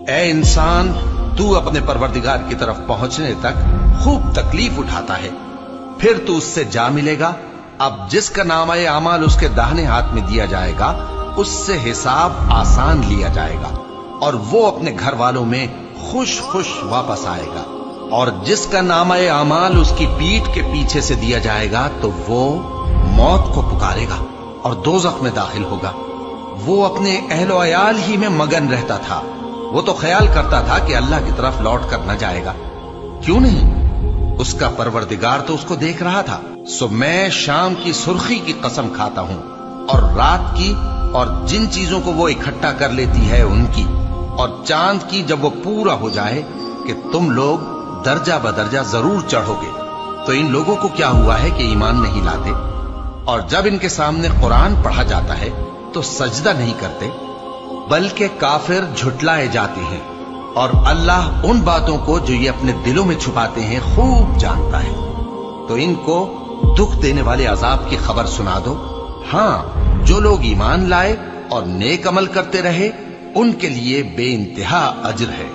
اے انسان، تو اپنے پروردگار کی طرف پہنچنے تک خوب تکلیف اٹھاتا ہے، پھر تو اس سے جا ملے گا۔ اب جس کا نامہ اعمال اس کے داہنے ہاتھ میں دیا جائے گا، اس سے حساب آسان لیا جائے گا اور وہ اپنے گھر والوں میں خوش خوش واپس آئے گا۔ اور جس کا نامہ اعمال اس کی پیٹھ کے پیچھے سے دیا جائے گا تو وہ موت کو پکارے گا اور دوزخ میں داخل ہوگا۔ وہ اپنے اہل و عیال ہی میں مگن رہتا تھا، وہ تو خیال کرتا تھا کہ اللہ کی طرف لوٹ کر نہ جائے گا، کیوں نہیں؟ اس کا پروردگار تو اس کو دیکھ رہا تھا۔ سو میں شام کی سرخی کی قسم کھاتا ہوں اور رات کی اور جن چیزوں کو وہ اکٹھا کر لیتی ہے ان کی، اور چاند کی جب وہ پورا ہو جائے کہ تم لوگ درجہ بدرجہ ضرور چڑھو گے۔ تو ان لوگوں کو کیا ہوا ہے کہ ایمان نہیں لاتے؟ اور جب ان کے سامنے قرآن پڑھا جاتا ہے تو سجدہ نہیں کرتے، بلکہ کافر جھٹلائے جاتے ہیں، اور اللہ ان باتوں کو جو یہ اپنے دلوں میں چھپاتے ہیں خوب جانتا ہے۔ تو ان کو دکھ دینے والے عذاب کی خبر سنا دو۔ ہاں، جو لوگ ایمان لائے اور نیک عمل کرتے رہے ان کے لیے بے انتہا اجر ہے۔